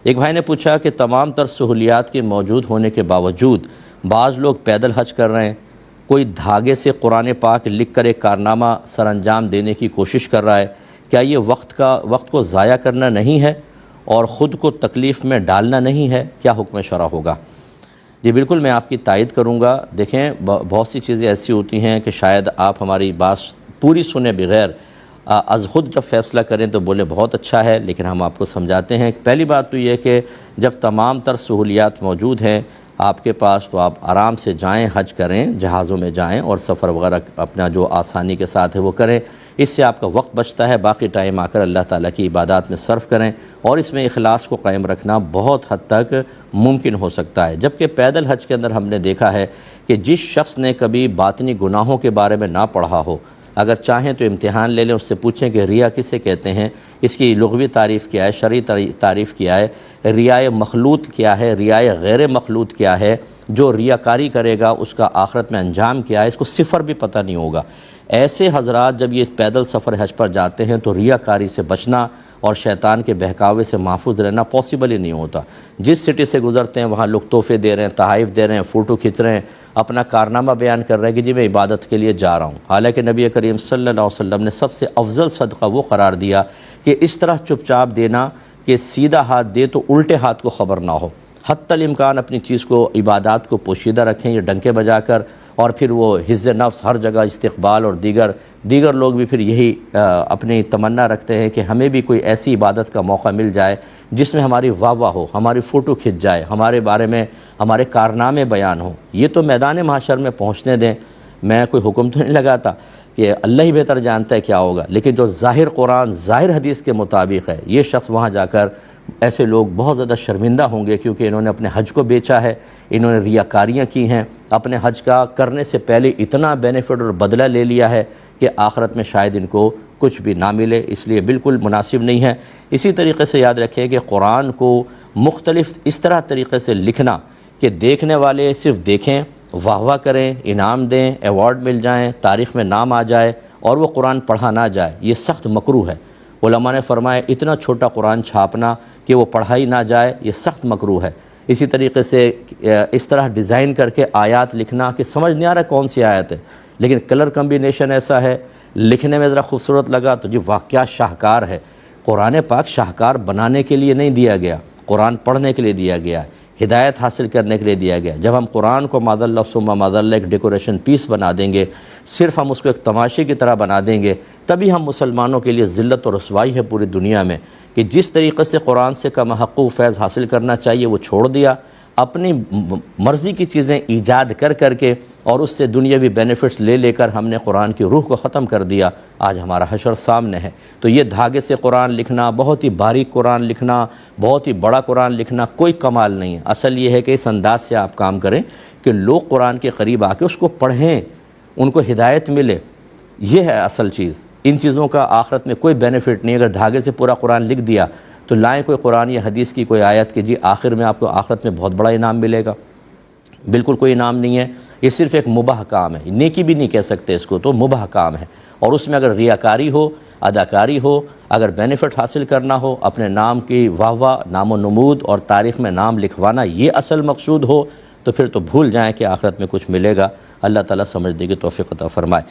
ایک بھائی نے پوچھا کہ تمام تر سہولیات کے موجود ہونے کے باوجود بعض لوگ پیدل حج کر رہے ہیں، کوئی دھاگے سے قرآن پاک لکھ کر ایک کارنامہ سر انجام دینے کی کوشش کر رہا ہے، کیا یہ وقت کو ضائع کرنا نہیں ہے اور خود کو تکلیف میں ڈالنا نہیں ہے؟ کیا حکم شرع ہوگا؟ جی بالکل، میں آپ کی تائید کروں گا۔ دیکھیں، بہت سی چیزیں ایسی ہوتی ہیں کہ شاید آپ ہماری بات پوری سنے بغیر از خود جب فیصلہ کریں تو بولے بہت اچھا ہے، لیکن ہم آپ کو سمجھاتے ہیں۔ پہلی بات تو یہ کہ جب تمام تر سہولیات موجود ہیں آپ کے پاس تو آپ آرام سے جائیں، حج کریں، جہازوں میں جائیں اور سفر وغیرہ اپنا جو آسانی کے ساتھ ہے وہ کریں۔ اس سے آپ کا وقت بچتا ہے، باقی ٹائم آ کر اللہ تعالیٰ کی عبادات میں صرف کریں، اور اس میں اخلاص کو قائم رکھنا بہت حد تک ممکن ہو سکتا ہے۔ جبکہ پیدل حج کے اندر ہم نے دیکھا ہے کہ جس شخص نے کبھی باطنی گناہوں کے بارے میں نہ پڑھا ہو، اگر چاہیں تو امتحان لے لیں، اس سے پوچھیں کہ ریا کسے کہتے ہیں، اس کی لغوی تعریف کیا ہے، شرعی تعریف کیا ہے، ریائے مخلوط کیا ہے، ریائے غیر مخلوط کیا ہے، جو ریاکاری کرے گا اس کا آخرت میں انجام کیا ہے، اس کو صفر بھی پتہ نہیں ہوگا۔ ایسے حضرات جب یہ پیدل سفر حج پر جاتے ہیں تو ریاکاری سے بچنا اور شیطان کے بہکاوے سے محفوظ رہنا پاسبل ہی نہیں ہوتا۔ جس سٹی سے گزرتے ہیں وہاں لوگ تحفے دے رہے ہیں، تحائف دے رہے ہیں، فوٹو کھنچ رہے ہیں، اپنا کارنامہ بیان کر رہے ہیں کہ جی میں عبادت کے لیے جا رہا ہوں، حالانکہ نبی کریم صلی اللہ علیہ وسلم نے سب سے افضل صدقہ وہ قرار دیا کہ اس طرح چپ چاپ دینا کہ سیدھا ہاتھ دے تو الٹے ہاتھ کو خبر نہ ہو، حتی الامکان اپنی چیز کو، عبادات کو پوشیدہ رکھیں، یہ ڈنکے بجا کر، اور پھر وہ حفظ نفس ہر جگہ استقبال، اور دیگر لوگ بھی پھر یہی اپنی تمنا رکھتے ہیں کہ ہمیں بھی کوئی ایسی عبادت کا موقع مل جائے جس میں ہماری واہ واہ ہو، ہماری فوٹو کھنچ جائے، ہمارے بارے میں ہمارے کارنامے بیان ہوں۔ یہ تو میدان محشر میں پہنچنے دیں، میں کوئی حکم تو نہیں لگاتا کہ اللہ ہی بہتر جانتا ہے کیا ہوگا، لیکن جو ظاہر قرآن ظاہر حدیث کے مطابق ہے، یہ شخص وہاں جا کر ایسے لوگ بہت زیادہ شرمندہ ہوں گے، کیونکہ انہوں نے اپنے حج کو بیچا ہے، انہوں نے ریاکاریاں کی ہیں، اپنے حج کا کرنے سے پہلے اتنا بینیفٹ اور بدلہ لے لیا ہے کہ آخرت میں شاید ان کو کچھ بھی نہ ملے، اس لیے بالکل مناسب نہیں ہے۔ اسی طریقے سے یاد رکھیں کہ قرآن کو مختلف اس طرح طریقے سے لکھنا کہ دیکھنے والے صرف دیکھیں، واہ واہ کریں، انعام دیں، ایوارڈ مل جائیں، تاریخ میں نام آ جائے، اور وہ قرآن پڑھا نہ جائے، یہ سخت مکروہ ہے۔ علماء نے فرمایا اتنا چھوٹا قرآن چھاپنا کہ وہ پڑھائی نہ جائے، یہ سخت مکروہ ہے۔ اسی طریقے سے اس طرح ڈیزائن کر کے آیات لکھنا کہ سمجھ نہیں آ رہا کون سی آیت ہے، لیکن کلر کمبینیشن ایسا ہے، لکھنے میں ذرا خوبصورت لگا تو جی واقعہ شاہکار ہے۔ قرآن پاک شاہکار بنانے کے لیے نہیں دیا گیا، قرآن پڑھنے کے لیے دیا گیا ہے، ہدایت حاصل کرنے کے لیے دیا گیا۔ جب ہم قرآن کو معاذ اللہ ثم معاذ اللہ ایک ڈیکوریشن پیس بنا دیں گے، صرف ہم اس کو ایک تماشے کی طرح بنا دیں گے، تبھی ہم مسلمانوں کے لیے ذلت اور رسوائی ہے پوری دنیا میں کہ جس طریقے سے قرآن سے کا محقوق فیض حاصل کرنا چاہیے وہ چھوڑ دیا، اپنی مرضی کی چیزیں ایجاد کر کے اور اس سے دنیاوی بینیفٹس لے کر ہم نے قرآن کی روح کو ختم کر دیا۔ آج ہمارا حشر سامنے ہے، تو یہ دھاگے سے قرآن لکھنا، بہت ہی باریک قرآن لکھنا، بہت ہی بڑا قرآن لکھنا کوئی کمال نہیں ہے۔ اصل یہ ہے کہ اس انداز سے آپ کام کریں کہ لوگ قرآن کے قریب آ کے اس کو پڑھیں، ان کو ہدایت ملے، یہ ہے اصل چیز۔ ان چیزوں کا آخرت میں کوئی بینیفٹ نہیں۔ اگر دھاگے سے پورا قرآن لکھ دیا تو لائیں کوئی قرآن یا حدیث کی کوئی آیت کہ جی آخر میں آپ کو آخرت میں بہت بڑا انعام ملے گا، بالکل کوئی انعام نہیں ہے۔ یہ صرف ایک مباح کام ہے، نیکی بھی نہیں کہہ سکتے اس کو، تو مباح کام ہے، اور اس میں اگر ریاکاری ہو، اداکاری ہو، اگر بینیفٹ حاصل کرنا ہو، اپنے نام کی واہ واہ، نام و نمود اور تاریخ میں نام لکھوانا یہ اصل مقصود ہو، تو پھر تو بھول جائیں کہ آخرت میں کچھ ملے گا۔ اللہ تعالیٰ سمجھنے کی توفیق عطا فرمائے۔